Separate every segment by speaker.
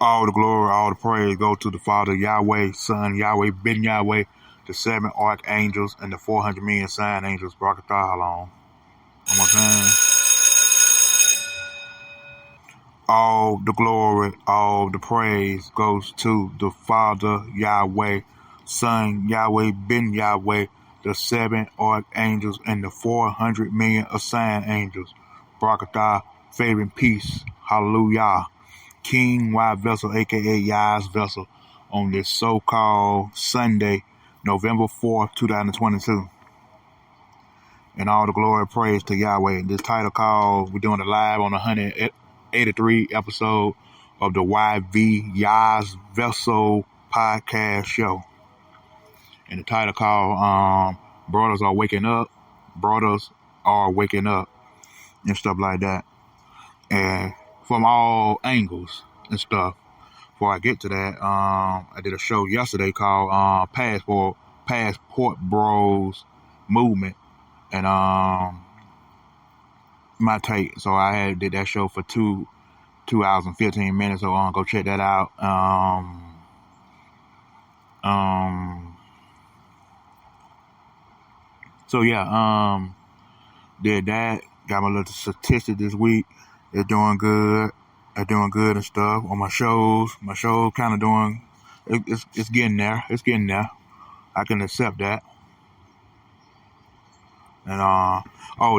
Speaker 1: All the glory, all the praise go to the Father Yahweh, Son Yahweh, Ben Yahweh, the 7 archangels, and the 400 million sign angels. Barakatah along. One more time. All the glory, all the praise goes to the Father Yahweh, Son Yahweh, Ben Yahweh, the 7 archangels, and the 400 million assigned angels. Barakatah, favor and peace. Hallelujah. King Y Vessel, aka YAH'S Vessel, on this so-called Sunday, November 4th, 2022. And all the glory and praise to Yahweh. This title called, we're doing it live on the 183 episode of the YAH'S Vessel podcast show. And the title called, Brothers Are Waking Up, Brothers Are Waking Up, and stuff like that. And from all angles and stuff. Before I get to that, I did a show yesterday called Passport Bros Movement, and my take. So I did that show for 2 hours and 15 minutes. So go check that out. So yeah, did that. Got my little statistic this week. It's doing good. They're doing good and stuff on my shows. My show kind of doing. It's getting there. It's getting there. I can accept that. And the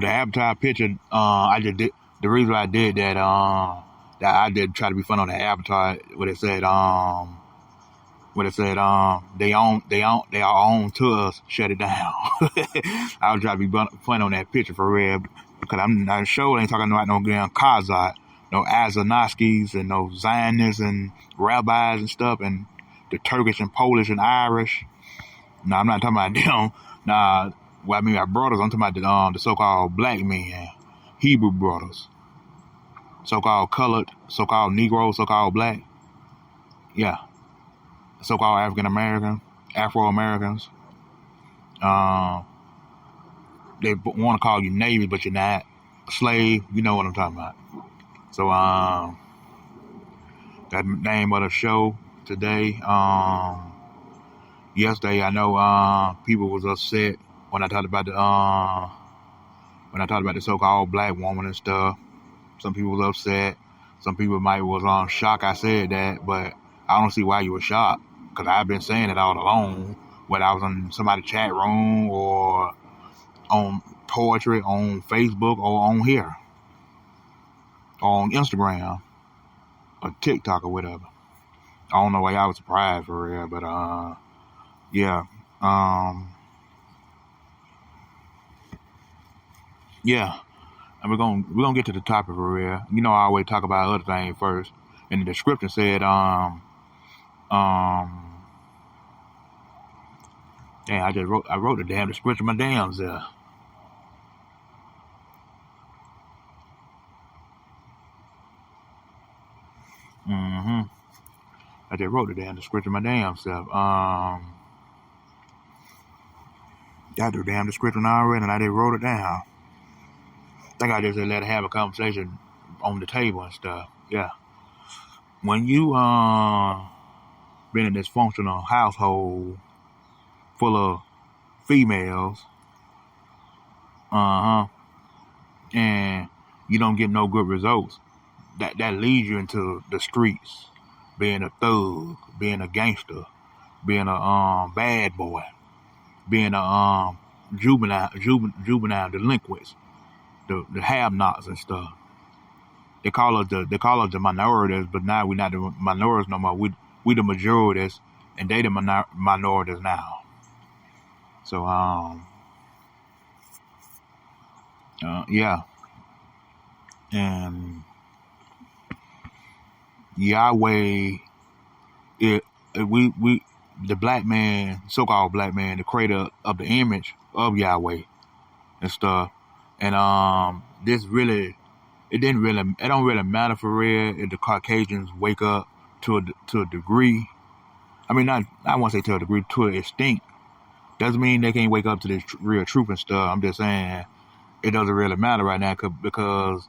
Speaker 1: avatar picture. I just did the reason I did that. That I did try to be fun on the avatar. What it said. They are on to us. Shut it down. I was trying to be fun on that picture for real. Because I'm not sure ain't talking about no damn Kazakh, no Azanowskis and no Zionists and rabbis and stuff and the Turkish and Polish and Irish. No, I'm not talking about them. Nah, what I mean by brothers, I'm talking about the so-called black men, Hebrew brothers, so-called colored, so-called Negro, so-called black. Yeah, so-called African American, Afro Americans. They want to call you Navy, but you're not. Slave, you know what I'm talking about. So, that name of the show today. Yesterday, I know people was upset when I talked about the so-called black woman and stuff. Some people was upset. Some people was shocked I said that, but I don't see why you were shocked because I've been saying it all along. Whether I was in somebody's chat room or on poetry on Facebook or on here, or on Instagram or TikTok or whatever. I don't know why y'all was surprised for real, but yeah. And we're gonna get to the topic for real. You know, I always talk about other things first. And the description said damn, I wrote the damn description of my damn self. I just wrote the damn description of my damn self. I do the damn description already, and I just wrote it down. I think I just let it have a conversation on the table and stuff. Yeah. When you been in a dysfunctional household full of females, and you don't get no good results, that leads you into the streets, being a thug, being a gangster, being a bad boy, being a juvenile delinquents, the have-nots and stuff. They call us the minorities, but now we're not the minorities no more. We the majorities, and they the minorities now. So yeah, and Yahweh, we the black man, so-called black man, the creator of the image of Yahweh and stuff. And this really, it don't really matter for real if the Caucasians wake up to a degree. I mean, I won't say to a degree, to an extent. Doesn't mean they can't wake up to this real truth and stuff. I'm just saying it doesn't really matter right now because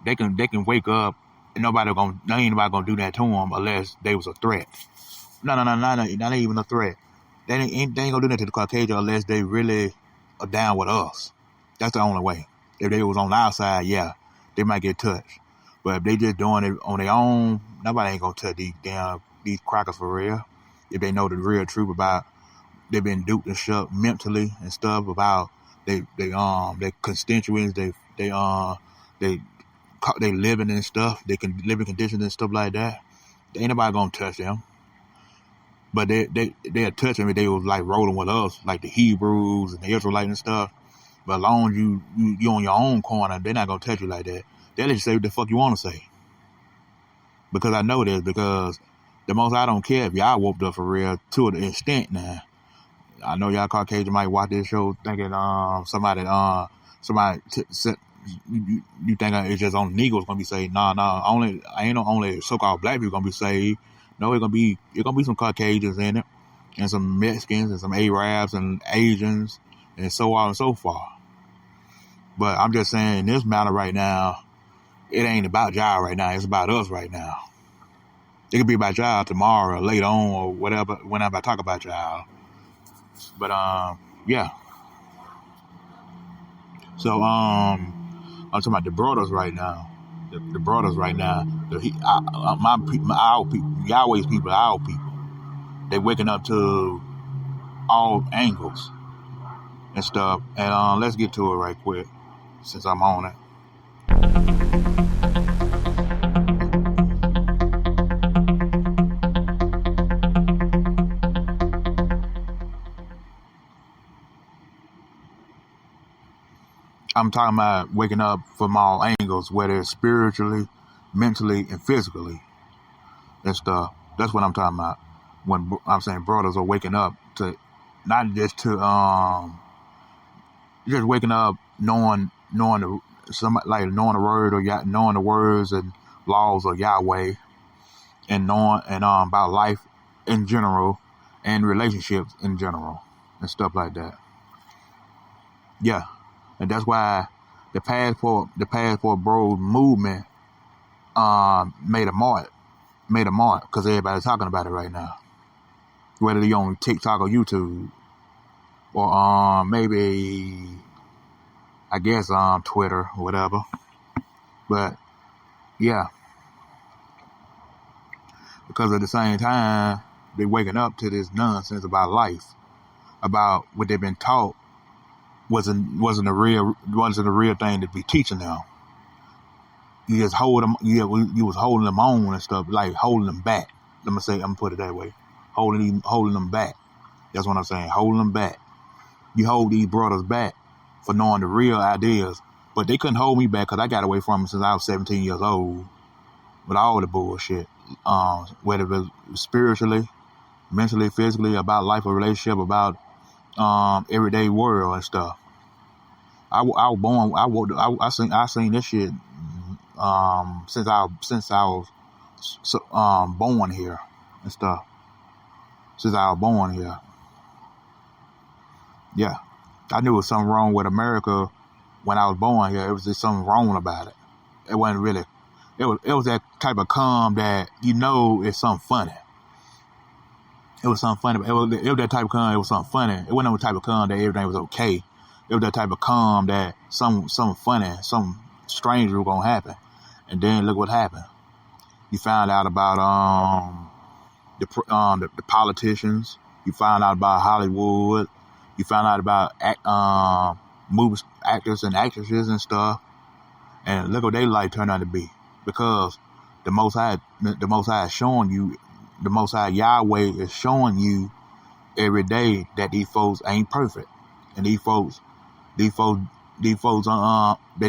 Speaker 1: they can wake up Ain't nobody gonna do that to them unless they was a threat. No, not even a threat. They ain't gonna do that to the Caucasian unless they really are down with us. That's the only way. If they was on our side, yeah, they might get touched. But if they just doing it on their own, nobody ain't gonna touch these crackers for real. If they know the real truth about they've been duped and shut mentally and stuff about their constituents, they living and stuff, they can living conditions and stuff like that. Ain't nobody gonna touch them. But they'll touch them if they was like rolling with us, like the Hebrews and the Israelites and stuff. But as long as you on your own corner, they're not gonna touch you like that. They'll let you say what the fuck you want to say. Because I know this, because the most I don't care if y'all whooped up for real to an extent now. I know y'all Caucasian might watch this show thinking somebody you think it's just on Negroes gonna be saved. Nah, only so-called black people gonna be saved. No, it's gonna be some Caucasians in it, and some Mexicans and some Arabs and Asians and so on and so forth. But I'm just saying, in this matter right now, it ain't about y'all right now. It's about us right now. It could be about y'all tomorrow or later on or whatever, whenever I talk about y'all. But yeah. So I'm talking about the brothers right now. The brothers right now. Our people, Yahweh's people, our people. They waking up to all angles and stuff. And let's get to it right quick, since I'm on it. I'm talking about waking up from all angles, whether it's spiritually, mentally, and physically and stuff. That's what I'm talking about. When I'm saying brothers are waking up to, not just to just waking up knowing the word, or knowing the words and laws of Yahweh, and knowing about life in general and relationships in general and stuff like that. Yeah. And that's why the Passport Bros movement made a mark because everybody's talking about it right now. Whether you're on TikTok or YouTube, or maybe I guess Twitter or whatever. But yeah, because at the same time they're waking up to this nonsense about life, about what they've been taught wasn't a real thing to be teaching them. You just hold them. You was holding them on and stuff, like holding them back. I'm gonna put it that way, holding them back. That's what I'm saying, holding them back. You hold these brothers back for knowing the real ideas, but they couldn't hold me back because I got away from them since I was 17 years old with all the bullshit, whether it was spiritually, mentally, physically, about life or relationship, about everyday world and stuff. I was born. I seen this shit since I was born here and stuff. Since I was born here, yeah, I knew there was something wrong with America when I was born here. It was just something wrong about it. It wasn't really. It was that type of calm that it's something funny. It was something funny. It was that type of calm. It was something funny. It wasn't the type of calm that everything was okay. It was that type of calm that something funny, something strange was gonna happen. And then look what happened. You found out about the politicians. You found out about Hollywood. You found out about movie actors and actresses and stuff. And look what their life turned out to be, because the Most High is showing you. The Most High Yahweh is showing you every day that these folks ain't perfect, and these folks, they're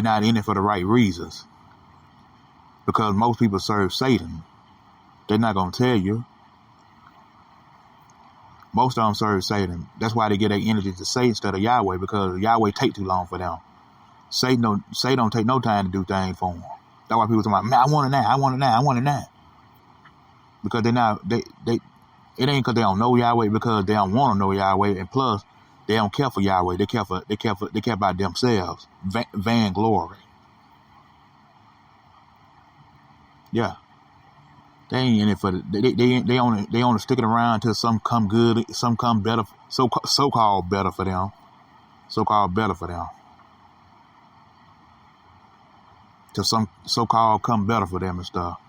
Speaker 1: not in it for the right reasons. Because most people serve Satan. They're not gonna tell you. Most of them serve Satan. That's why they get their energy to Satan instead of Yahweh, because Yahweh take too long for them. Satan don't take no time to do things for them. That's why people talk about, man, I want it now. Because it ain't because they don't know Yahweh, because they don't want to know Yahweh, and plus they don't care for Yahweh. They care about themselves, vainglory. Yeah. They ain't in it for they only sticking around till some come good, some come better, so called better for them. So called better for them. Till some so called come better for them and stuff.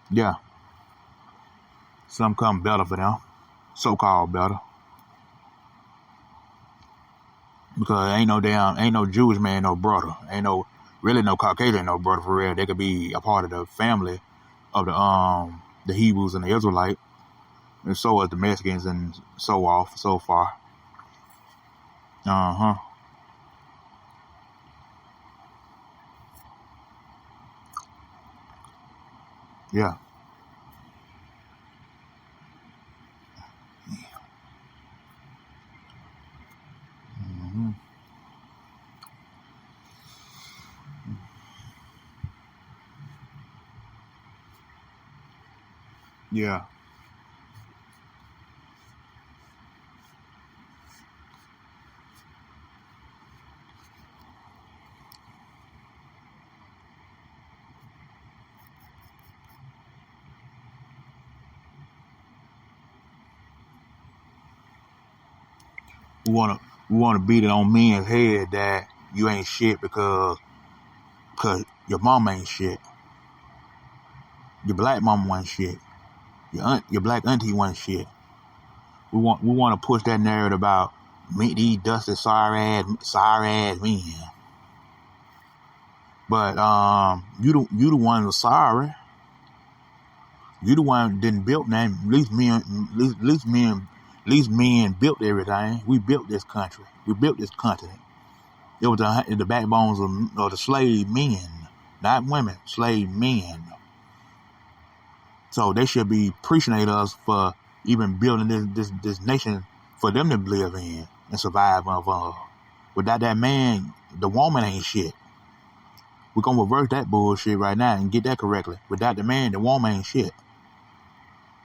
Speaker 1: Yeah. Some come better for them. So called better. Because ain't no Jewish man no brother. Ain't no Caucasian no brother for real. They could be a part of the family of the Hebrews and the Israelites. And so as the Mexicans and so far. Uh-huh. Yeah. Mm-hmm. Yeah. We wanna beat it on men's head that you ain't shit because your mom ain't shit. Your black mom wasn't shit. Your black auntie wasn't shit. We want to push that narrative about these dusty sorry ass men. But you the one was sorry. You the one didn't build nothing. At least men built everything. We built this country. We built this continent. It was the backbones of the slave men, not women, slave men. So they should be appreciating us for even building this nation for them to live in and survive of. Without that man, the woman ain't shit. We're gonna reverse that bullshit right now and get that correctly. Without the man, the woman ain't shit.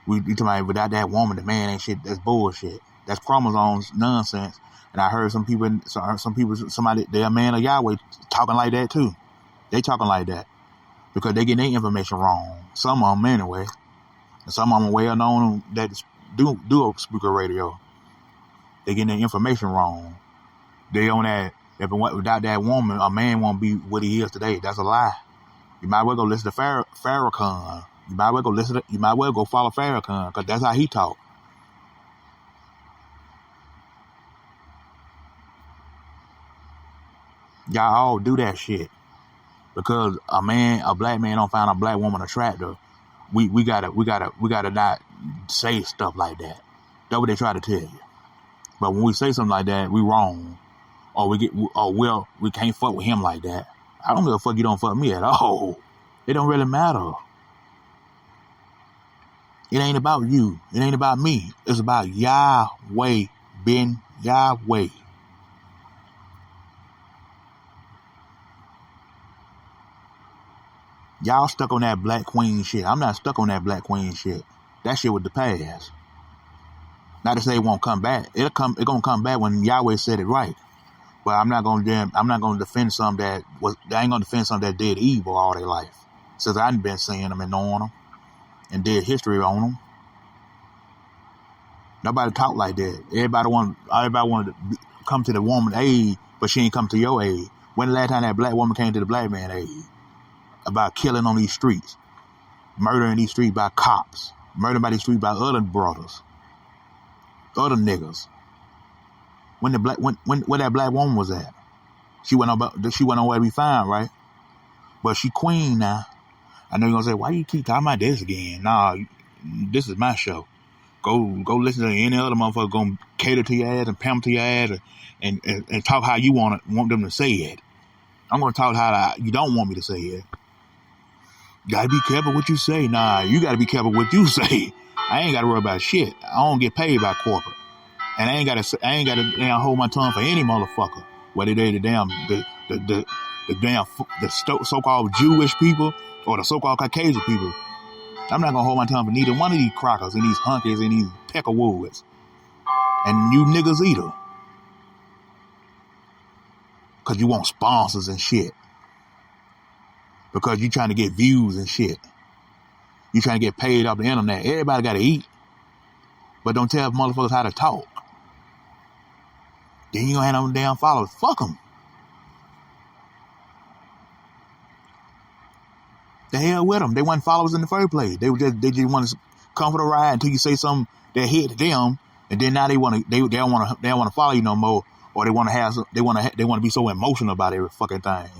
Speaker 1: You talking about without that woman, the man ain't shit. That's bullshit. That's chromosomes nonsense. And I heard somebody, they're a man of Yahweh talking like that too. They talking like that because they getting their information wrong. Some of them anyway. And some of them are well known that do a speaker radio. They getting their information wrong. They on that, without that woman, a man won't be what he is today. That's a lie. You might well go listen to Farrakhan. You might well go follow Farrakhan because that's how he talk. Y'all all do that shit because a black man don't find a black woman attractive. We gotta not say stuff like that. That's what they try to tell you. But when we say something like that, we wrong. Or we can't fuck with him like that. I don't give a fuck you don't fuck me at all. It don't really matter. It ain't about you. It ain't about me. It's about Yahweh ben Yahweh. Y'all stuck on that black queen shit. I'm not stuck on that black queen shit. That shit with the past. Not to say it won't come back. It gonna come back when Yahweh said it right. But I'm not gonna defend some that ain't gonna defend some that did evil all their life. Since I done been seeing them and knowing them and did history on them. Nobody talk like that. Everybody wanted to come to the woman aid, but she ain't come to your aid. When the last time that black woman came to the black man aid? About killing on these streets, murdering these streets by cops, murdered by these streets by other brothers, other niggas. Where that black woman was at? She went nowhere to be found, right? But she queen now. I know you're gonna say, why you keep talking about this again? Nah, this is my show. Go listen to any other motherfucker gonna cater to your ass and pamper to your ass and talk how you want them to say it. I'm gonna talk how you don't want me to say it. Gotta be careful what you say. Nah, you gotta be careful what you say. I ain't gotta worry about shit. I don't get paid by corporate. And I ain't gotta damn hold my tongue for any motherfucker. Whether they the so-called Jewish people or the so-called Caucasian people. I'm not gonna hold my tongue for neither one of these crockers and these hunkies and these peckerwoods. And you niggas either. Because you want sponsors and shit. Because you trying to get views and shit. You trying to get paid off the internet. Everybody got to eat. But don't tell motherfuckers how to talk. Then you gonna have them damn followers. Fuck them. The hell with them. They weren't followers in the first place. They just want to come for the ride until you say something that hit them, and then now they don't want to follow you no more, or they want to be so emotional about every fucking thing.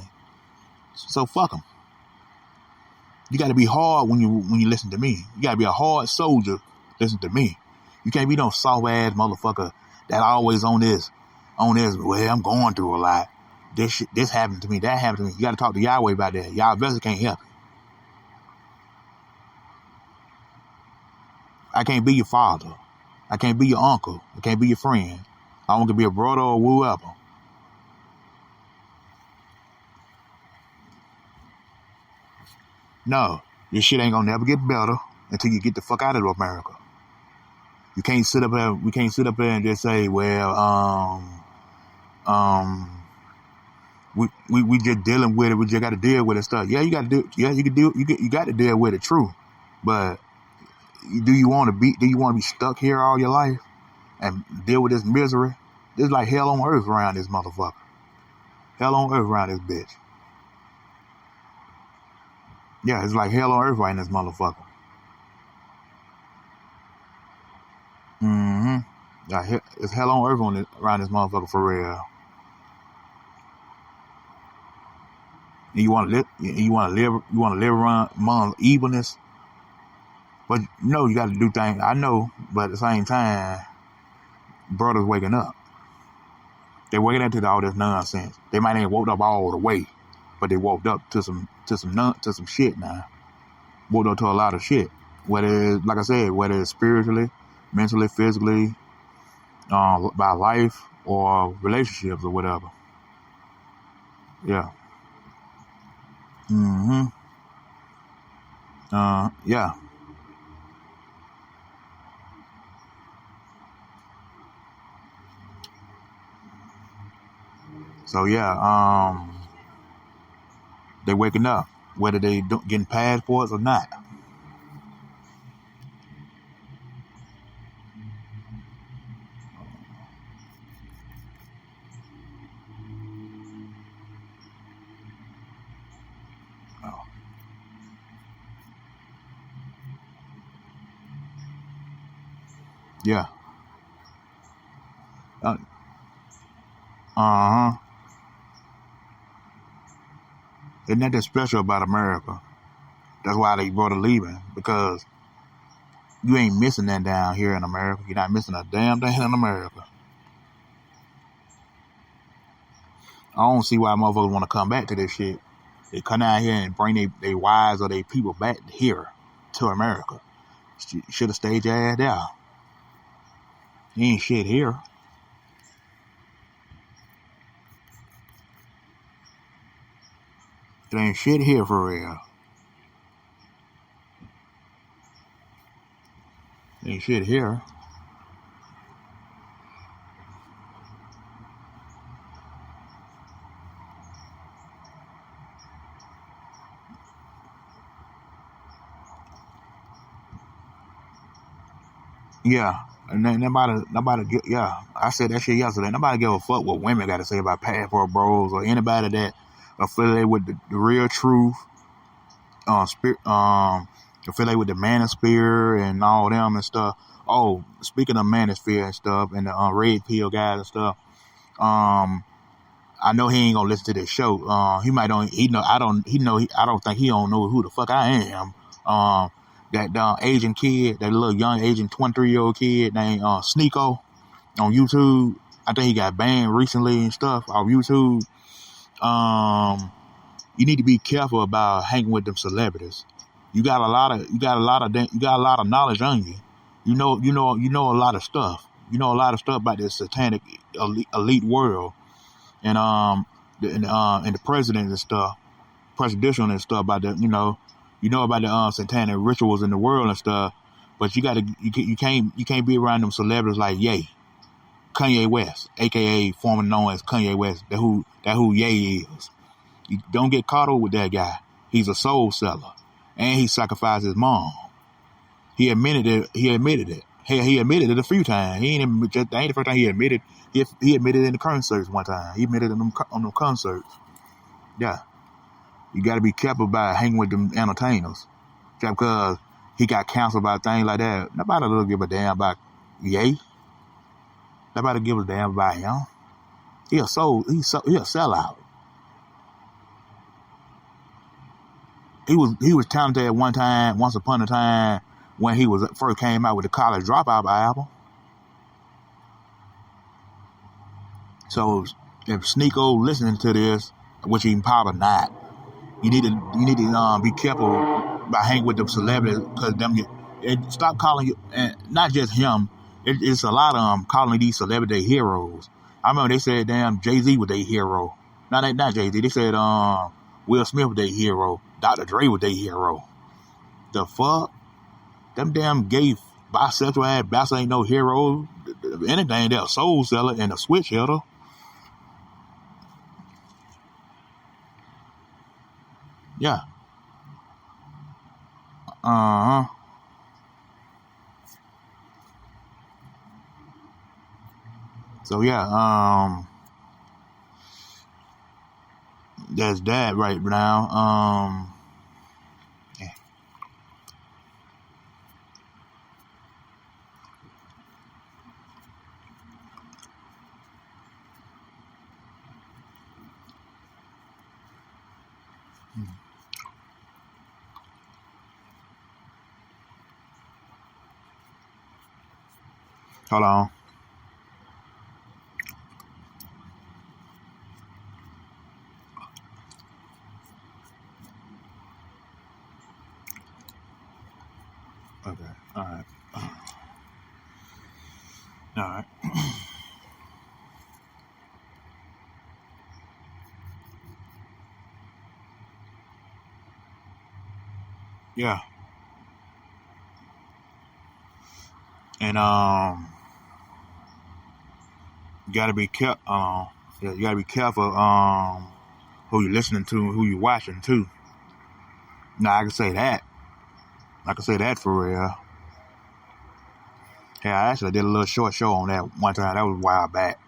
Speaker 1: So fuck them. You got to be hard when you listen to me. You got to be a hard soldier. Listen to me. You can't be no soft ass motherfucker that always on this. Well, I'm going through a lot. This happened to me. That happened to me. You got to talk to Yahweh about that. Yahweh can't help you. I can't be your father. I can't be your uncle. I can't be your friend. I want to be a brother or whoever. No, this shit ain't gonna never get better until you get the fuck out of America. You can't sit up here. We can't sit up here and just say, well, we just dealing with it. We just got to deal with it stuff. Yeah, you got to do. Yeah, you can do. You got to deal with it. True, but do you want to be stuck here all your life and deal with this misery? It's like hell on earth around this motherfucker. Hell on earth around this bitch. Yeah, it's like hell on earth around this motherfucker. Yeah, it's hell on earth around this motherfucker for real. And you want to live around among evilness. But no, you got to do things. I know, but at the same time, brothers waking up. They waking up to all this nonsense. They might ain't woke up all the way, but they woke up to some shit now. Woke up to a lot of shit. Whether it's, like I said, whether it's spiritually, mentally, physically, by life or relationships or whatever. Yeah. Yeah. So yeah, they waking up, whether they getting passports or not. Oh. Yeah. Isn't that special about America? That's why they brought a leaving, because you ain't missing that down here in America. You're not missing a damn thing in America. I don't see why motherfuckers want to come back to this shit. They come down here and bring their wives or their people back here to America. Should have stayed your ass there. You ain't shit here. There ain't shit here for real. Ain't shit here. Yeah. And nobody get, yeah. I said that shit yesterday. Nobody give a fuck what women got to say about passport bros or anybody that affiliated with the real truth, affiliated with the manosphere and all them and stuff. Oh, speaking of manosphere and stuff and the red pill guys and stuff, I know he ain't gonna listen to this show. He might don't. He know. I don't. He know. I don't think he don't know who the fuck I am. That Asian kid, that little young Asian 23-year-old kid named Sneeko on YouTube. I think he got banned recently and stuff off YouTube. You need to be careful about hanging with them celebrities. You got a lot of knowledge on you. You know a lot of stuff. You know a lot of stuff about this satanic elite world, and the president and stuff, presidential and stuff about the you know about the satanic rituals in the world and stuff. But you can't be around them celebrities like Ye. Kanye West, aka formerly known as Kanye West. That who Ye is. You don't get caught up with that guy. He's a soul seller, and he sacrificed his mom. He admitted it. He admitted it. He admitted it a few times. That ain't the first time he admitted. He admitted it in the concerts one time. He admitted it on them concerts. Yeah, you got to be careful about hanging with them entertainers, just because he got canceled about things like that. Nobody will give a damn about Ye. Nobody give a damn about him. He a sellout. He was talented at once upon a time, when he was first came out with the College Dropout album. So if Sneeko listening to this, which he probably not, you need to be careful about hanging with them celebrities, because stop calling you, and not just him. It's a lot of them calling these celebrity heroes. I remember they said damn Jay-Z was their hero. Not Jay-Z. They said Will Smith was their hero. Dr. Dre was their hero. The fuck? Them damn gay bisexual ass bastards ain't no hero. Anything, they're a soul seller and a switch hitter. Yeah. So yeah, that's that right now. Yeah. Hold on. Okay. All right. All right. Yeah. And you gotta be careful. You gotta be careful. Who you listening to, who you watching too. Now I can say that. I can say that for real. Yeah, I actually did a little short show on that one time. That was a while back.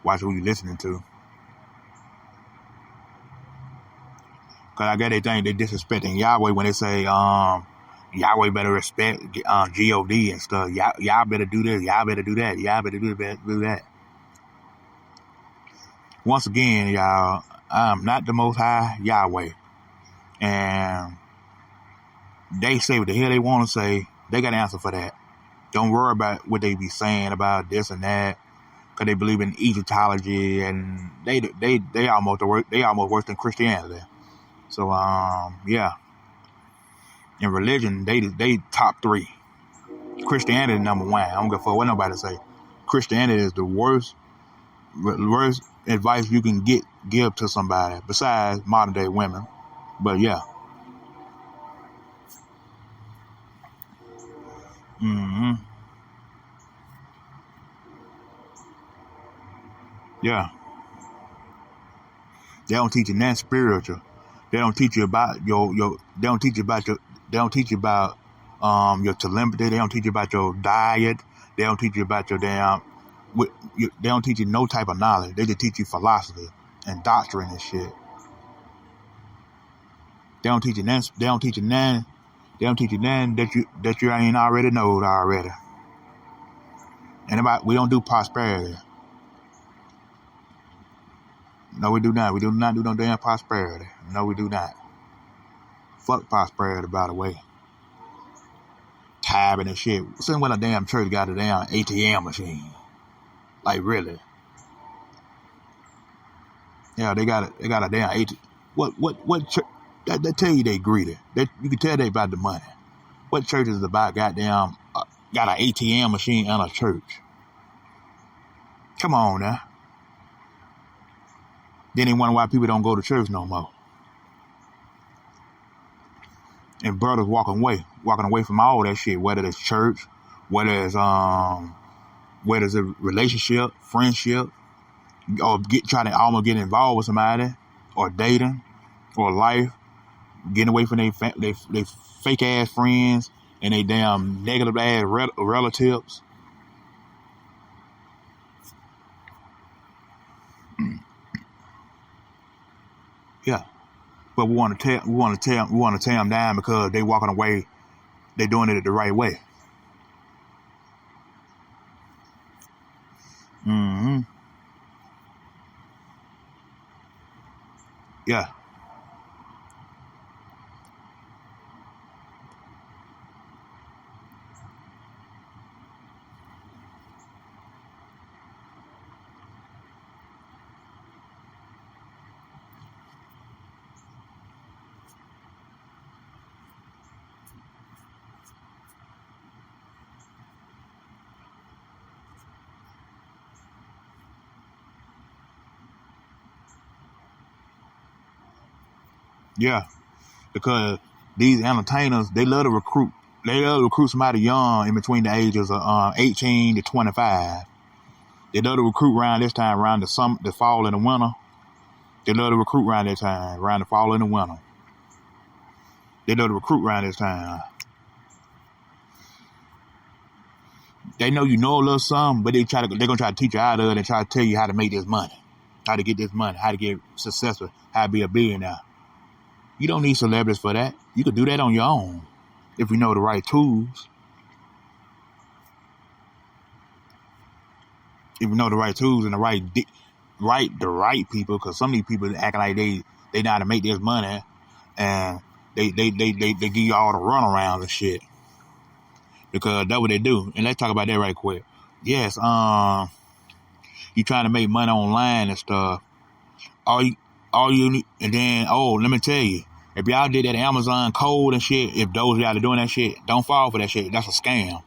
Speaker 1: Watch who you listening to. Cause I got they think they disrespecting Yahweh when they say Yahweh better respect G-O-D and stuff. Y'all better do this. Y'all better do that. Y'all better do that. Once again, y'all, I'm not the Most High Yahweh. And they say what the hell they want to say. They got an answer for that. Don't worry about what they be saying about this and that. Because they believe in Egyptology. And they almost worse than Christianity. So, yeah. In religion, they top three. Christianity number one. I don't give a fuck what nobody say. Christianity is the worst advice you can give to somebody besides modern day women. But yeah. Yeah. They don't teach you nothing spiritual. They don't teach you about they don't teach you about your telepathy. They don't teach you about your diet. They don't teach you about your they don't teach you no type of knowledge. They just teach you philosophy and doctrine and shit. They don't teach you nothing. They don't teach you nothing that you ain't already know already. And we don't do prosperity. No, we do not. We do not do no damn prosperity. No, we do not. Fuck prosperity, by the way. Tithing and shit. Same when a damn church got a damn ATM machine. Like, really? Yeah, they got a damn ATM. What church? That tell you they greedy. You can tell they about the money. What church is about goddamn got an ATM machine and a church? Come on now. Then they wonder why people don't go to church no more. And brothers walking away from all that shit, whether it's church, whether it's whether it's a relationship, friendship, or trying to almost get involved with somebody, or dating, or life, getting away from they fake ass friends and they damn negative ass relatives. Yeah, but we want to tear them down because they walking away. They doing it the right way. Mm-hmm. Yeah. Yeah. Because these entertainers, they love to recruit. They love to recruit somebody young in between the ages of 18 to 25. They love to recruit around this time, around the fall and the winter. They love to recruit around that time, around the fall and the winter. They love to recruit around this time. They know you know a little something, but they're gonna try to teach you out of it and try to tell you how to make this money, how to get this money, how to get successful, how to be a billionaire. You don't need celebrities for that. You can do that on your own if you know the right tools. If you know the right tools and the right people, because some of these people acting like they know how to make this money, and they give you all the runarounds and shit, because that's what they do. And let's talk about that right quick. Yes, you trying to make money online and stuff. All you need, and then let me tell you, if y'all did that Amazon code and shit, if those y'all are doing that shit, don't fall for that shit. That's a scam.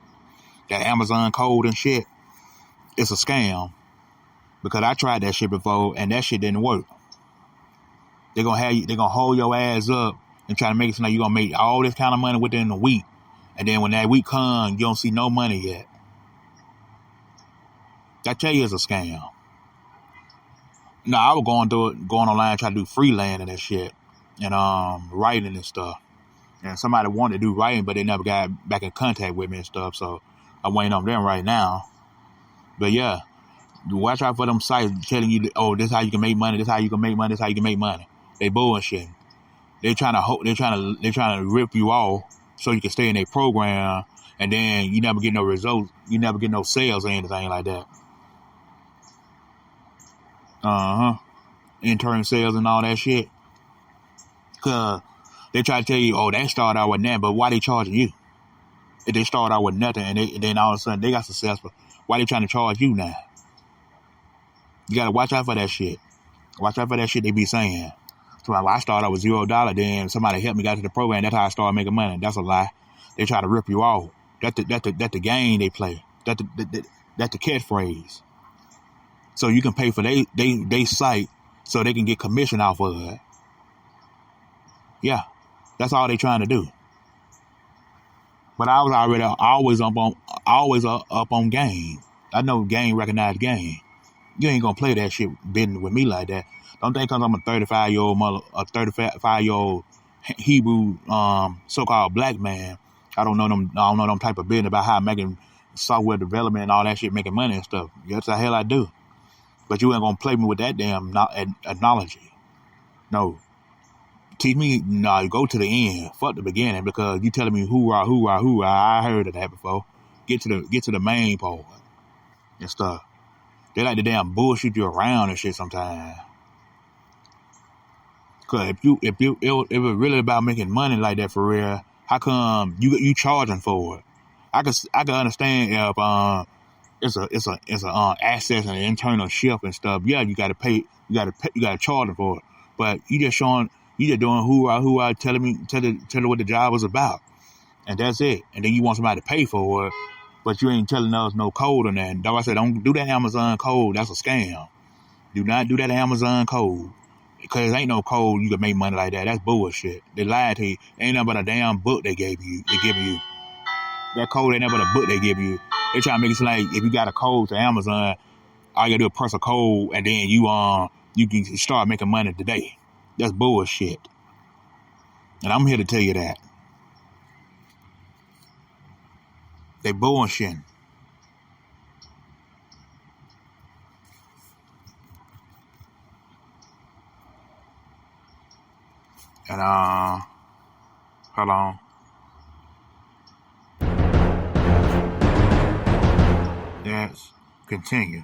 Speaker 1: That Amazon code and shit, it's a scam. Because I tried that shit before and that shit didn't work. They're gonna hold your ass up and try to make it seem like you're gonna make all this kind of money within a week. And then when that week comes, you don't see no money yet. I tell you, it's a scam. No, I was going online trying to do freelancing and shit, and writing and stuff. And somebody wanted to do writing, but they never got back in contact with me and stuff. So I'm waiting on them right now. But yeah, watch out for them sites telling you, oh, this is how you can make money. This is how you can make money. This is how you can make money. They bullshit. They're trying to rip you off so you can stay in their program, and then you never get no results. You never get no sales or anything like that. Intern sales and all that shit. Cause they try to tell you, oh, that started out with nothing, but why they charging you? If they start out with nothing and then all of a sudden they got successful, why they trying to charge you now? You gotta watch out for that shit. Watch out for that shit they be saying. So I started out with $0, then somebody helped me got to the program. That's how I started making money. That's a lie. They try to rip you off. That's the game they play. That's the catchphrase. So you can pay for they site so they can get commission off of it. Yeah, that's all they trying to do. But I was already always up on game. I know game recognized game. You ain't gonna play that shit bidding with me like that. Don't think because I'm a 35-year-old Hebrew so-called black man, I don't know them type of business about how I'm making software development and all that shit, making money and stuff. That's the hell I do. But you ain't gonna play me with that damn analogy. No. Teach me, no, go to the end. Fuck the beginning, because you telling me hoorah. I heard of that before. Get to the main part and stuff. They like to damn bullshit you around and shit sometimes. Cause if it was really about making money like that for real, how come you charging for it? I can understand if it's a access and an internal shift and stuff. Yeah, you gotta pay, you gotta charge them for it. But you just doing hoorah, telling what the job was about, and that's it. And then you want somebody to pay for it, but you ain't telling us no code on that. That's why I said don't do that Amazon code. That's a scam. Do not do that Amazon code. Because ain't no code you can make money like that. That's bullshit. They lied to you. Ain't nothing but a damn book they giving you. That code ain't never the book they give you. They try to make it seem like if you got a code to Amazon, all you gotta do is press a code and then you can start making money today. That's bullshit. And I'm here to tell you that. They bullshitting. And hold on. Let's continue.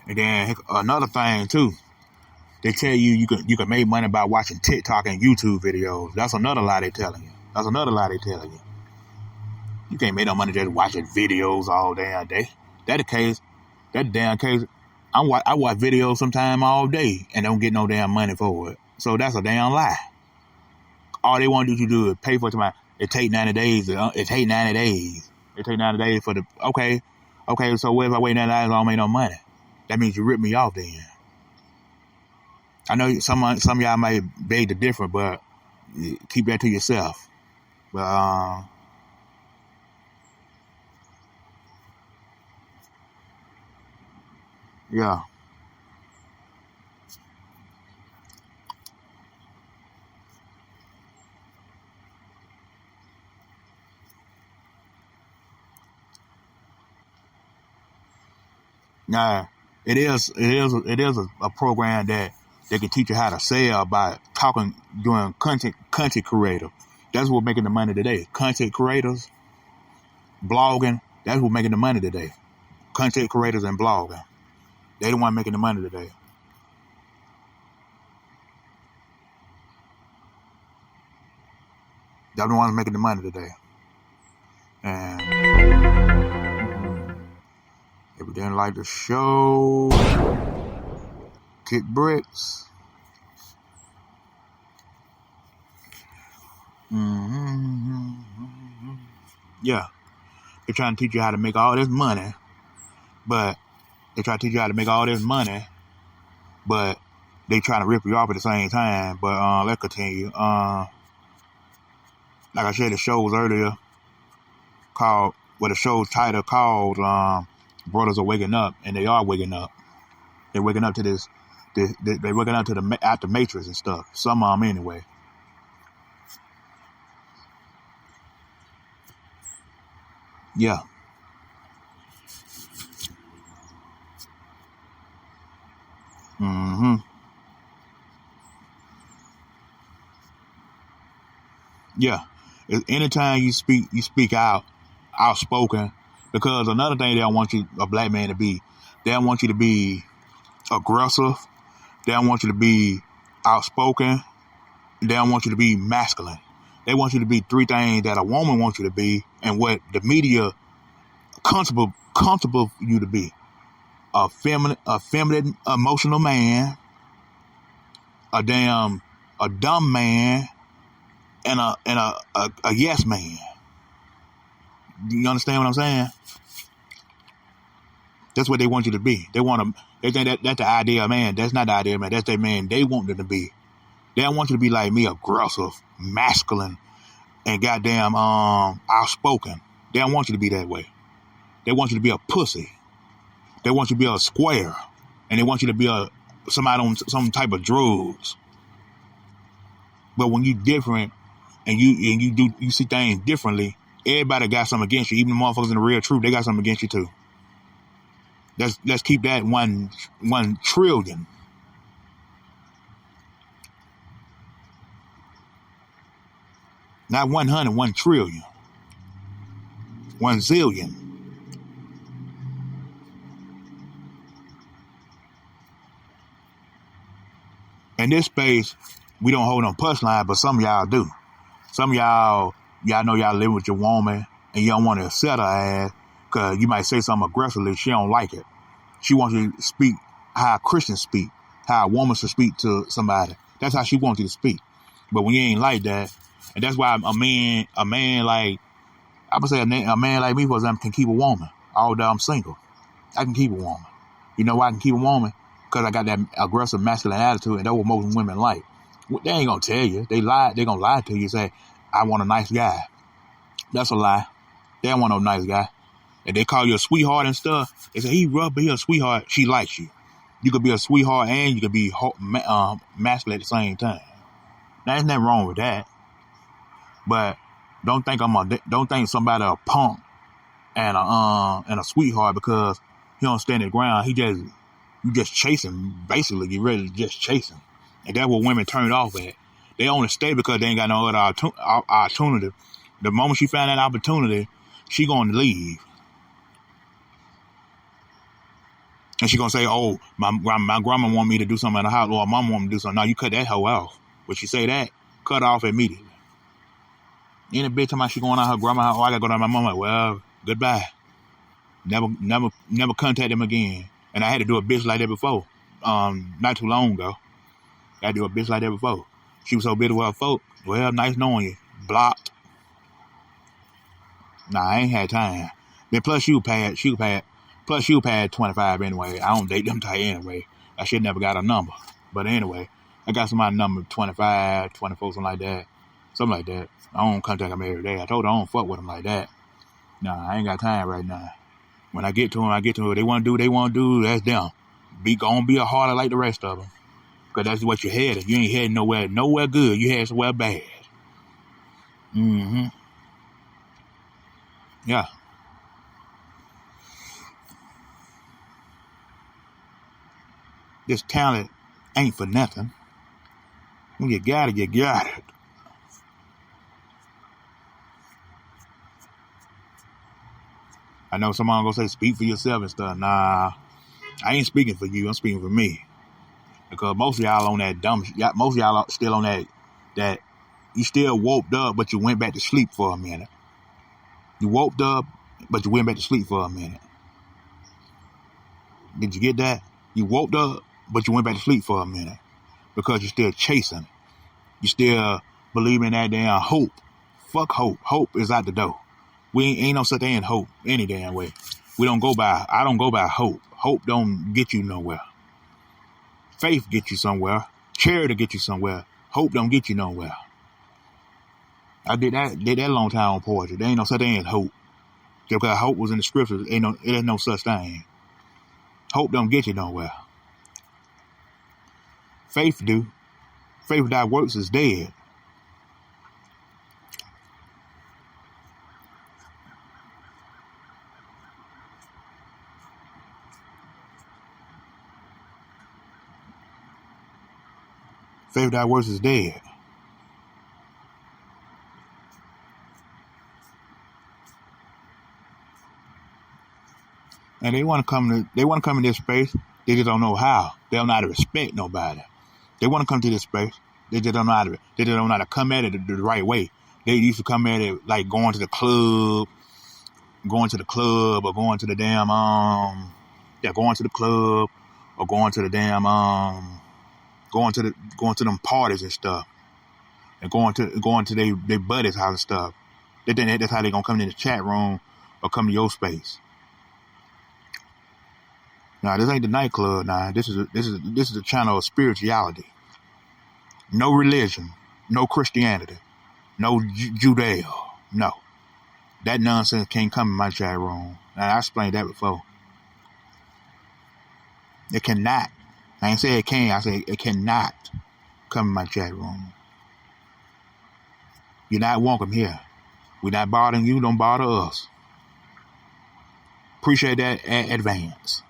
Speaker 1: And then another thing too, they tell you can make money by watching TikTok and YouTube videos. That's another lie they're telling you. You can't make no money just watching videos all damn day. That damn case, I watch videos sometime all day and don't get no damn money for it. So that's a damn lie. All they want you to do is pay for it tomorrow. It take 90 days. It take 90 days. It take 90 days for the okay. So what if I wait 90 days? I don't make no money. That means you rip me off then. I know some of y'all might beg to differ, but keep that to yourself. But yeah. Nah, it is a program that they can teach you how to sell by doing content creator. That's what's making the money today. Content creators, blogging, that's what's making the money today. Content creators and blogging. They the one making the money today. They're the ones making the money today. And if you didn't like the show, kick bricks. Yeah. They're trying to teach you how to make all this money, but they try to teach you how to make all this money, but they trying to rip you off at the same time. But let's continue. Like I said, the show was earlier the show's title called Brothers Are Waking Up, and they are waking up. They're waking up to this. They're waking up to the after Matrix and stuff. Some of them anyway. Yeah. Yeah. Anytime you speak outspoken, because another thing they don't want a black man to be, they don't want you to be aggressive, they don't want you to be outspoken, they don't want you to be masculine. They want you to be three things that a woman wants you to be and what the media comfortable you to be. A feminine, emotional man, a dumb man, and a yes man. You understand what I'm saying? That's what they want you to be. They think that's the ideal man. That's not the ideal man. That's the man they want them to be. They don't want you to be like me, aggressive, masculine, and goddamn outspoken. They don't want you to be that way. They want you to be a pussy. They want you to be a square, and they want you to be somebody on some type of drugs. But when you different and you see things differently, everybody got something against you. Even the motherfuckers in the real truth, they got something against you too. Let's keep that 1 trillion. Not 100, 1 trillion. 1 zillion. In this space, we don't hold on punchline, but some of y'all do. Some of y'all know y'all live with your woman and you don't want to upset her ass because you might say something aggressively. She don't like it. She wants you to speak how Christians speak, how a woman should speak to somebody. That's how she wants you to speak. But when you ain't like that, and that's why a man like, I would say a man like me, for example, can keep a woman. Although I'm single, I can keep a woman. You know why I can keep a woman? Because I got that aggressive masculine attitude, and that's what most women like. They ain't gonna tell you. They lie. They gonna lie to you. Say, I want a nice guy. That's a lie. They don't want no nice guy. And they call you a sweetheart and stuff. They say, he a sweetheart. She likes you. You could be a sweetheart and you could be masculine at the same time. Now, there's nothing wrong with that. But don't think somebody a punk and a sweetheart because he don't stand his ground. You just chasing. Basically, you really just chasing. And that's what women turn off at. They only stay because they ain't got no other alternative. The moment she find that opportunity, she going to leave. And she going to say, oh, my grandma want me to do something in the house, or mom want me to do something. No, you cut that hoe off. When she say that, cut off immediately. Any bitch talking about she going out her grandma house, oh, I got to go to my mama. Well, goodbye. Never contact them again. And I had to do a bitch like that before. Not too long ago. I had to do a bitch like that before. She was so bitter with her folk. Well, nice knowing you. Blocked. Nah, I ain't had time. Then plus you paid 25 anyway. I don't date them tight anyway. I should never got a number. But anyway, I got somebody number 25, 24, something like that. Something like that. I don't contact them every day. I told her I don't fuck with them like that. Nah, I ain't got time right now. When I get to them, I get to them. They want to do what they want to do, that's them. Gonna be a harder like the rest of them. Because that's what you're headed. You ain't heading nowhere good. You headed somewhere bad. Mm-hmm. Yeah. This talent ain't for nothing. When you got it, you got it. I know someone gonna say, speak for yourself and stuff. Nah, I ain't speaking for you. I'm speaking for me. Because most of y'all on that dumb shit. Most of y'all are still on that you still woke up, but you went back to sleep for a minute. You woke up, but you went back to sleep for a minute. Did you get that? You woke up, but you went back to sleep for a minute. Because you're still chasing. You still believe in that damn hope. Fuck hope. Hope is out the door. We ain't no such thing in hope any damn way. I don't go by hope. Hope don't get you nowhere. Faith get you somewhere. Charity get you somewhere. Hope don't get you nowhere. I did that a long time on poetry. There ain't no such thing as hope. Just because hope was in the scriptures, it ain't no such thing. Hope don't get you nowhere. Faith do. Faith without works is dead. Faith without works is dead. And they want to come in this space. They just don't know how. They don't know how to respect nobody. They want to come to this space. They just don't know how to come at it the right way. They used to come at it like going to the club or going to the club or going to the going to them parties and stuff. And going to their buddies' house and stuff. They think that's how they gonna come in the chat room or come to your space. Now, this ain't the nightclub. Now, this is a channel of spirituality. No religion, no Christianity, no Judeo. No, that nonsense can't come in my chat room. Now, I explained that before. It cannot. I ain't say it can. I say it cannot come in my chat room. You're not welcome here. We're not bothering you. Don't bother us. Appreciate that in advance.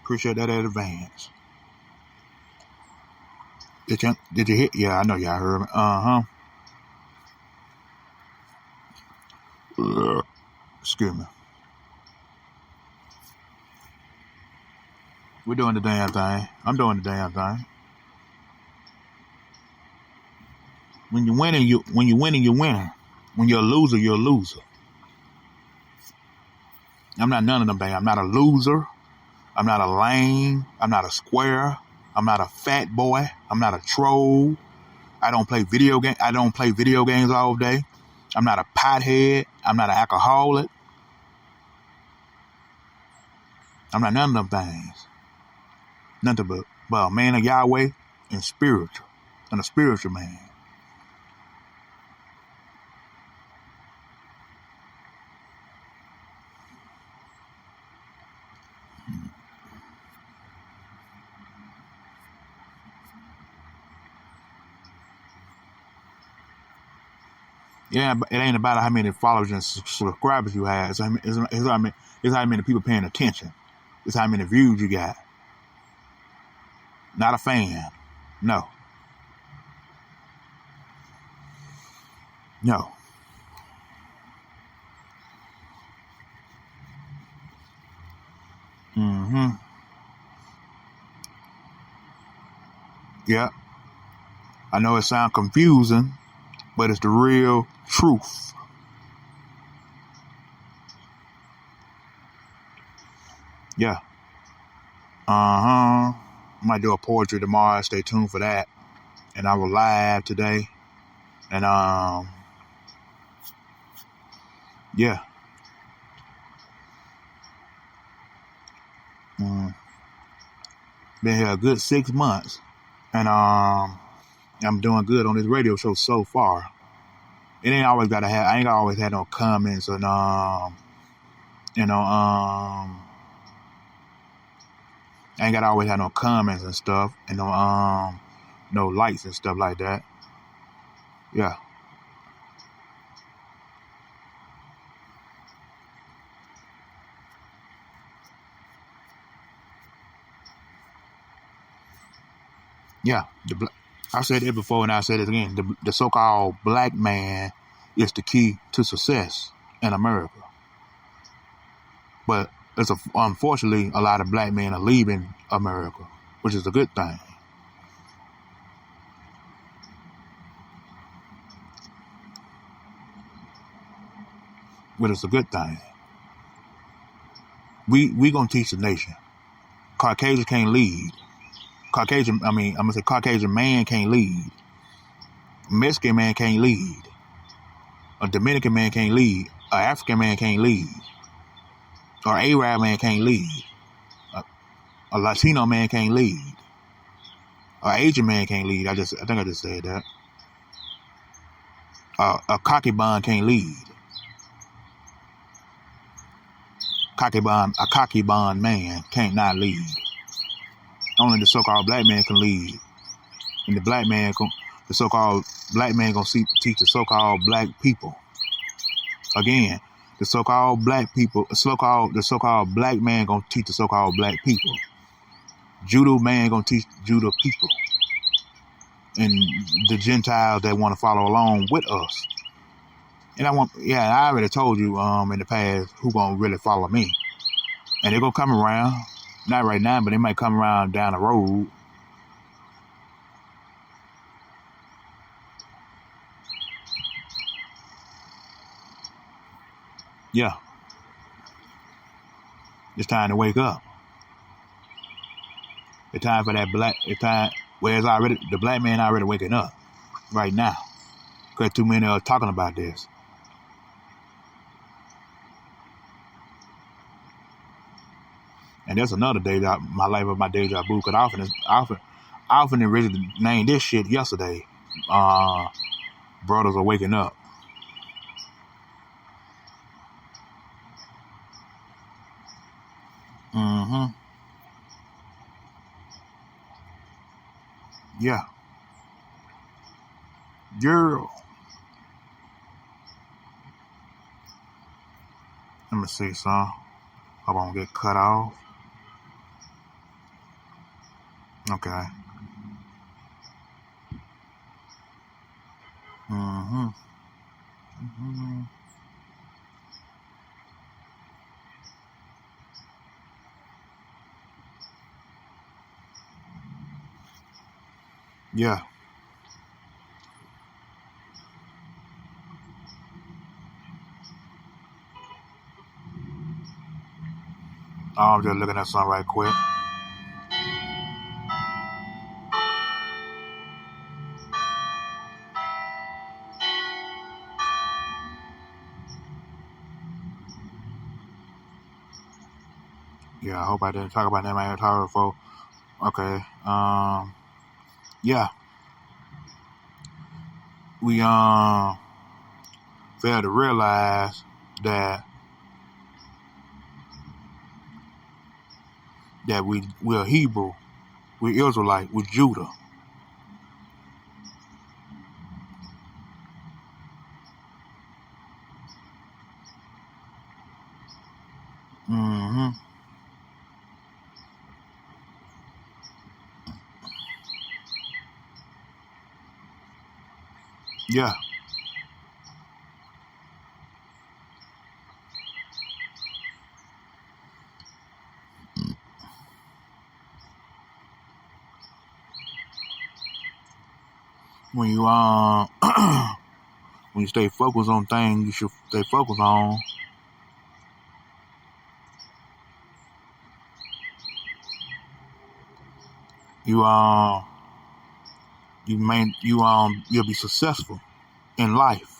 Speaker 1: Appreciate that in advance. Did you hit? Yeah, I know y'all heard me. Excuse me. We're doing the damn thing. I'm doing the damn thing. When you're winning, you're winning. When you're a loser, you're a loser. I'm not none of them things. I'm not a loser. I'm not a lame. I'm not a square. I'm not a fat boy. I'm not a troll. I don't play video games all day. I'm not a pothead. I'm not an alcoholic. I'm not none of them things. Nothing but a man of Yahweh and spiritual. And a spiritual man. Yeah, but it ain't about how many followers and subscribers you have. It's how many people paying attention. It's how many views you got. Not a fan. No. No. Mm-hmm. Yeah. I know it sounds confusing, but it's the real truth. Yeah. I might do a poetry tomorrow. Stay tuned for that. And I will live today. And yeah. Been here a good 6 months. And I'm doing good on this radio show so far. It ain't always gotta have. I ain't always had no comments and I ain't gotta always have no comments and stuff and no likes and stuff like that. Yeah. Yeah. I said it before and I said it again. The so-called black man is the key to success in America. But unfortunately, a lot of black men are leaving America, which is a good thing. Which is a good thing. We gonna teach the nation. Caucasian can't lead. Caucasian man can't lead. Mexican man can't lead. A Dominican man can't lead. An African man can't lead. Or an Arab man can't lead. A Latino man can't lead. An Asian man can't lead. I think I just said that. A cocky bond can't lead. A cocky bond man can't not lead. Only the so-called black man can lead. And the so-called black man gonna teach the so-called black people. Again, the so-called black people, the so-called black man gonna teach the so-called black people. Judo man gonna teach Judo people. And the Gentiles that want to follow along with us. And I already told you in the past who gonna really follow me. And they're gonna come around. Not right now, but they might come around down the road. Yeah. It's time to wake up. It's time for that the black man already waking up right now. Because too many are talking about this. And there's another my life of my deja vu. Because I often originally named this shit yesterday. Brothers are waking up. Mm-hmm. Yeah. Girl. Let me see, son. Hope I don't get cut off. Okay. Mm-hmm. Mm-hmm. Yeah. I'm just looking at something right quick. Yeah, I hope I didn't talk about that man before. Okay. Yeah. We fail to realize that we're Hebrew, we're Israelite, we're Judah. Mm-hmm. Yeah. When you when you stay focused on things you should stay focused on, you you'll be successful in life.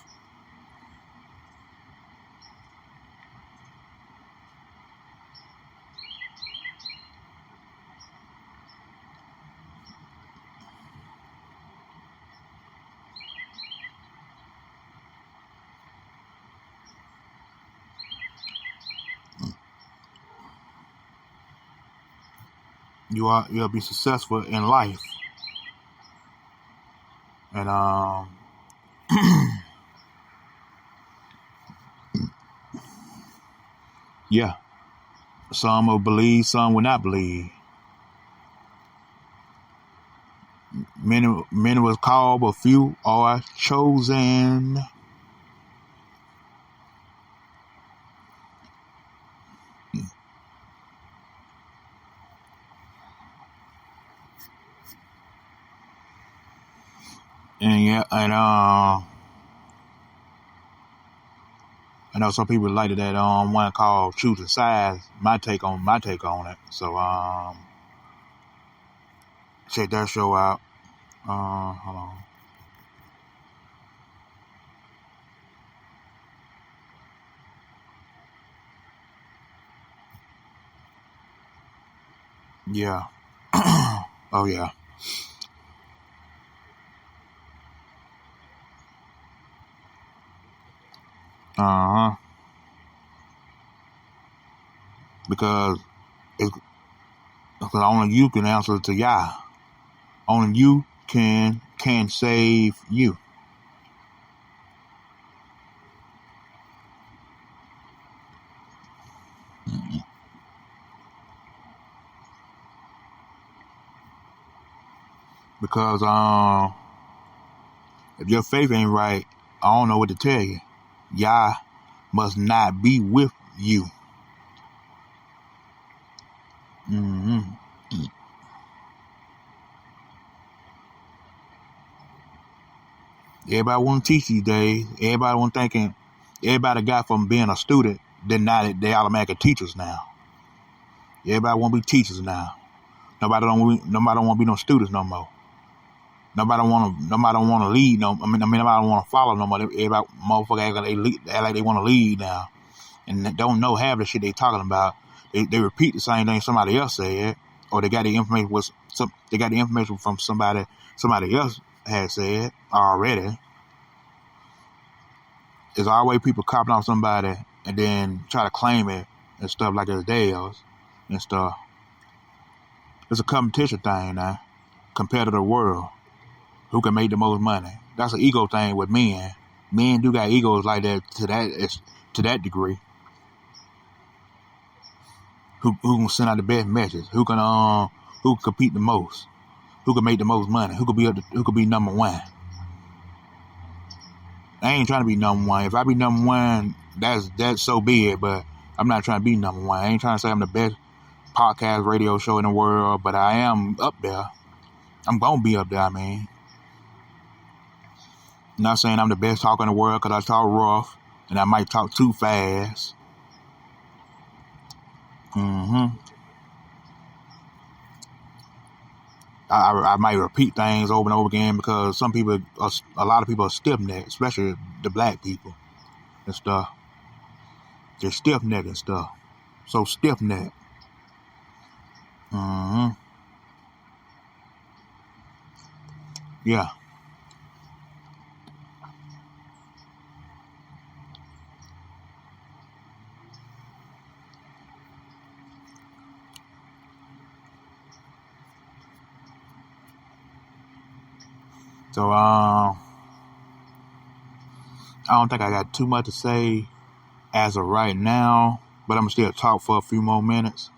Speaker 1: You'll be successful in life. And yeah. Some will believe, some will not believe. Many was called, but few are chosen. And yeah, and I know some people like that one called choosing sides. My take on it. So check that show out. Hold on. Yeah. Oh yeah. Uh huh. Because because only you can answer to Yah. Only you can save you. Because if your faith ain't right, I don't know what to tell you. Yah must not be with you. Mm-hmm. Everybody want to teach these days. Everybody got from being a student, then now they automatically teachers now. Everybody want to be teachers now. Nobody don't want to be no students no more. Nobody don't want to lead no. Nobody don't want to follow no more. Everybody motherfucker act like they want to lead now, and they don't know half the shit they talking about. They repeat the same thing somebody else said, or they got the information from somebody else had said already. There's always people copying off somebody and then try to claim it and stuff like it's theirs and stuff. It's a competition thing now, compared to the world. Who can make the most money? That's an ego thing with men. Men do got egos like that to that degree. Who can send out the best message? Who can compete the most? Who can make the most money? Who could be number one? I ain't trying to be number one. If I be number one, that's so be it. But I'm not trying to be number one. I ain't trying to say I'm the best podcast radio show in the world, but I am up there. I'm gonna be up there. I mean, I'm not saying I'm the best talker in the world because I talk rough and I might talk too fast. Mm-hmm. I might repeat things over and over again because a lot of people are stiff-necked, especially the black people and stuff. They're stiff-necked and stuff. So stiff-necked. Mm-hmm. Yeah. So I don't think I got too much to say as of right now, but I'm gonna still talk for a few more minutes.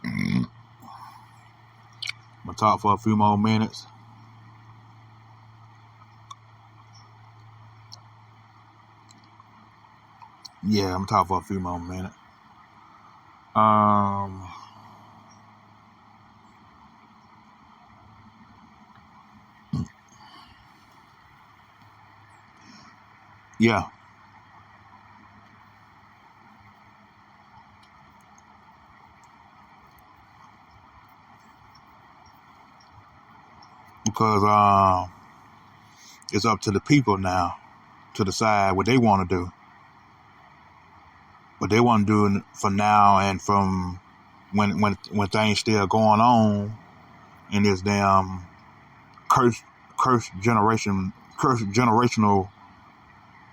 Speaker 1: I'm gonna talk for a few more minutes. Yeah, I'm gonna talk for a few more minutes. Um, yeah, because it's up to the people now to decide what they want to do. What they want to do for now and from when things still going on in this damn cursed cursed generational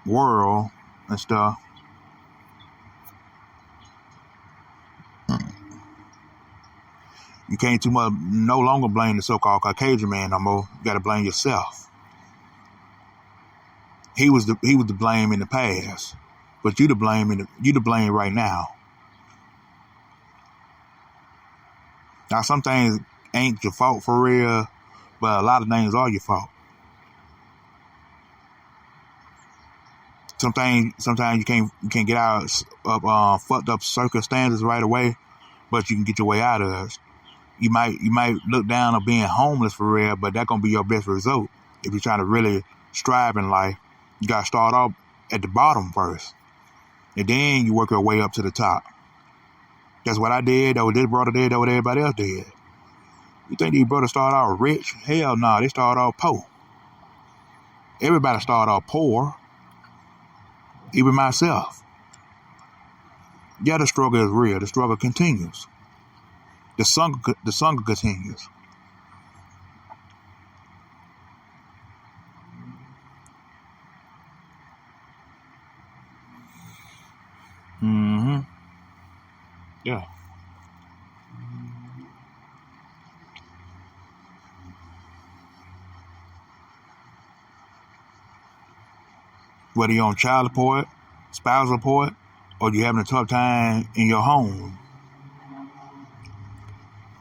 Speaker 1: world and stuff. You can't too much no longer blame the so-called Caucasian man no more. You got to blame yourself. He was the blame in the past, but you the blame right now. Now some things ain't your fault for real, but a lot of things are your fault. Sometimes you can't get out of fucked up circumstances right away, but you can get your way out of it. You might look down on being homeless for real, but that's gonna be your best result if you're trying to really strive in life. You gotta start off at the bottom first, and then you work your way up to the top. That's what I did. That's what this brother did. That's what everybody else did. You think these brothers start out rich? Hell no, they start off poor. Everybody start off poor, even myself. Yeah, the struggle is real. The struggle continues. The song continues. Mm-hmm. Yeah. Whether you're on child support, spousal support, or you're having a tough time in your home,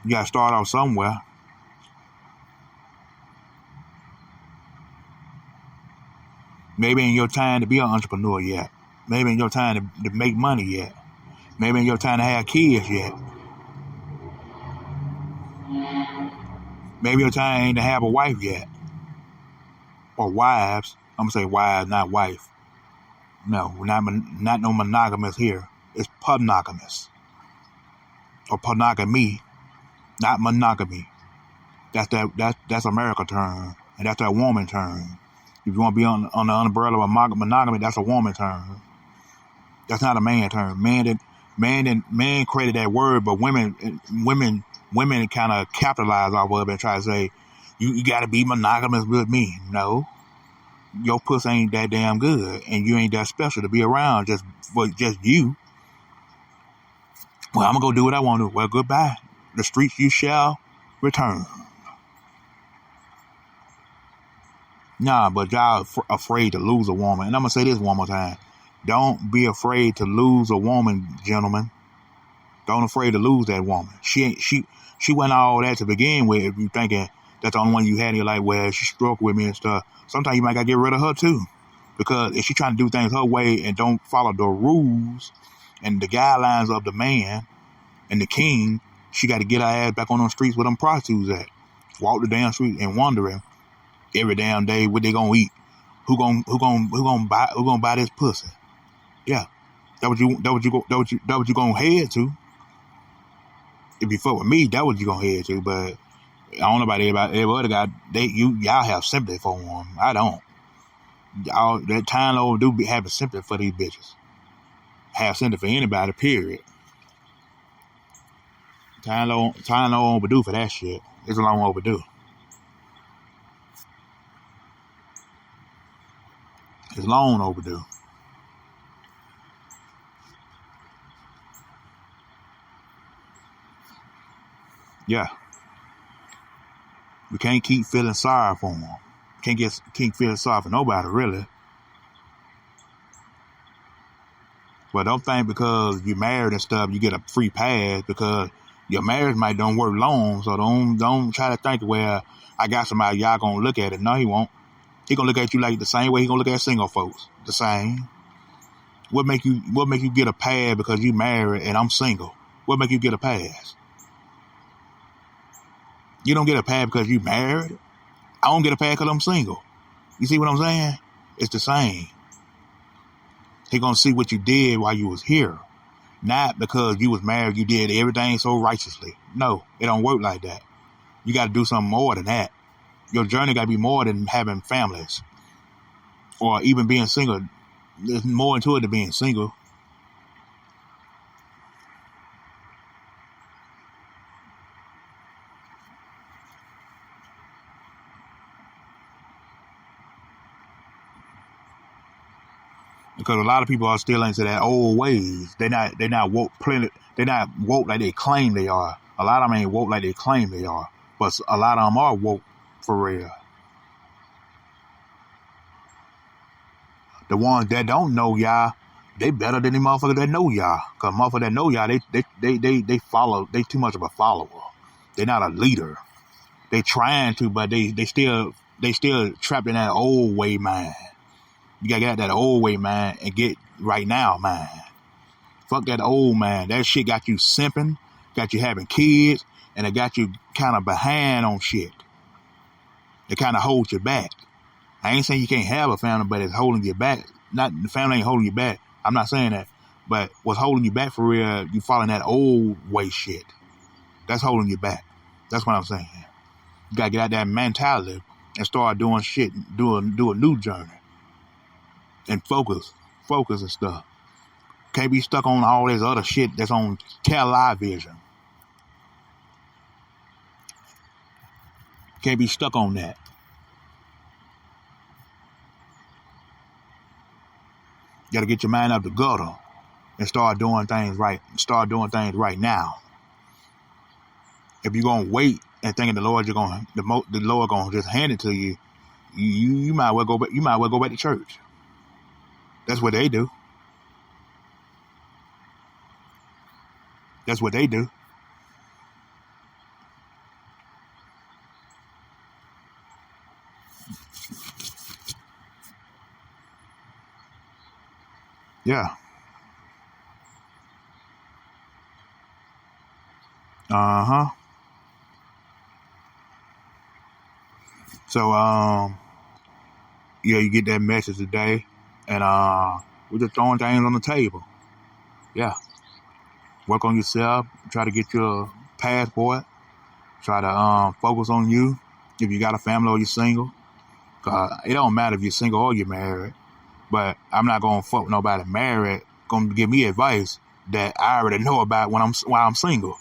Speaker 1: you gotta start off somewhere. Maybe in your time to be an entrepreneur yet. Maybe in your time to make money yet. Maybe in your time to have kids yet. Maybe your time ain't to have a wife yet. Or wives. I'm gonna say wives, not wife. No, not no monogamous here. It's monogamous. Or monogamy, not monogamy. That's America term. And that's that woman term. If you want to be on the umbrella of monogamy, that's a woman term. That's not a man term. Man created that word, but women kind of capitalize off of it and try to say, you got to be monogamous with me. No, your pussy ain't that damn good, and you ain't that special to be around just for just you. Well, I'm gonna go do what I want to. Well, goodbye. The streets you shall return. Nah, but y'all afraid to lose a woman. And I'm gonna say this one more time. Don't be afraid to lose a woman, gentlemen. Don't afraid to lose that woman. She went all that to begin with. If you thinking that's the only one you had in your life where she struck with me and stuff, sometimes you might gotta get rid of her too. Because if she trying to do things her way and don't follow the rules and the guidelines of the man and the king, she got to get her ass back on those streets where them prostitutes at. Walk the damn street and wondering every damn day what they gonna eat. Who gonna buy this pussy? Yeah, that what you gonna head to. If you fuck with me, that what you gonna head to. But I don't know about every other guy. Y'all have sympathy for them. I don't. All that time overdue be having sympathy for these bitches. Have sympathy for anybody, period. Time long overdue for that shit. It's long overdue. It's long overdue. Yeah. We can't keep feeling sorry for them. Can't keep feeling sorry for nobody, really. But don't think because you're married and stuff, you get a free pass, because your marriage might don't work long. So don't try to think, well, I got somebody, y'all gonna look at it. No, he won't. He gonna look at you like the same way he gonna look at single folks. The same. What make you get a pass because you married and I'm single? What make you get a pass? You don't get a pass because you married. I don't get a pass because I'm single. You see what I'm saying? It's the same. He gonna see what you did while you was here. Not because you was married, you did everything so righteously. No, it don't work like that. You got to do something more than that. Your journey got to be more than having families or even being single. There's more into it than being single. Because a lot of people are still into that old ways. They're not woke plenty. They're not woke like they claim they are. A lot of them ain't woke like they claim they are. But a lot of them are woke for real. The ones that don't know y'all, they better than the motherfuckers that know y'all. Cause motherfuckers that know y'all, they follow. They too much of a follower. They're not a leader. They trying to, but they still trapped in that old way mind. You gotta get out that old way, man, and get right now, man. Fuck that old man. That shit got you simping, got you having kids, and it got you kind of behind on shit. It kind of holds you back. I ain't saying you can't have a family, but it's holding you back. Not the family ain't holding you back. I'm not saying that. But what's holding you back for real, you following that old way shit. That's holding you back. That's what I'm saying. You gotta get out that mentality and start doing shit, do a new journey. And focus and stuff. Can't be stuck on all this other shit that's on television. Can't be stuck on that. You gotta get your mind out the gutter and start doing things right. Start doing things right now. If you're gonna wait and thinking the Lord gonna just hand it to you, you might well go back. You might well go back to church. That's what they do. That's what they do. Yeah. Uh-huh. So, yeah, you get that message today. And we're just throwing things on the table. Yeah. Work on yourself. Try to get your passport. Try to focus on you. If you got a family or you're single. It don't matter if you're single or you're married. But I'm not going to fuck with nobody married. Going to give me advice that I already know about while I'm single.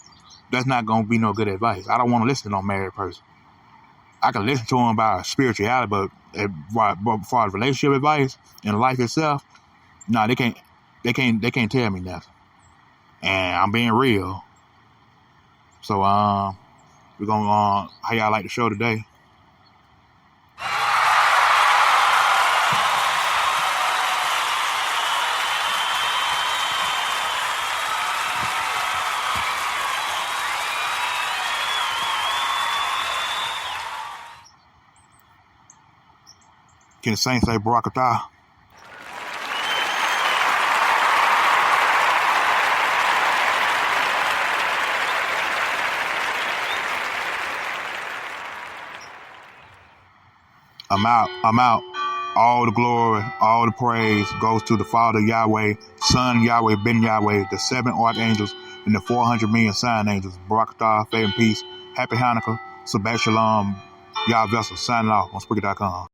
Speaker 1: That's not going to be no good advice. I don't want to listen to no married person. I can listen to them about spirituality, but as far as relationship advice and life itself, no, they can't tell me nothing. And I'm being real. So we're gonna how y'all like the show today? Can the Saints say Barakatah? I'm out. All the glory, all the praise goes to the Father Yahweh, Son Yahweh, Ben Yahweh, the 7 archangels, and the 400 million sign angels. Barakatah, faith and peace. Happy Hanukkah. Shabbat Shalom. Yah vessel. Signing off on Spreaker.com.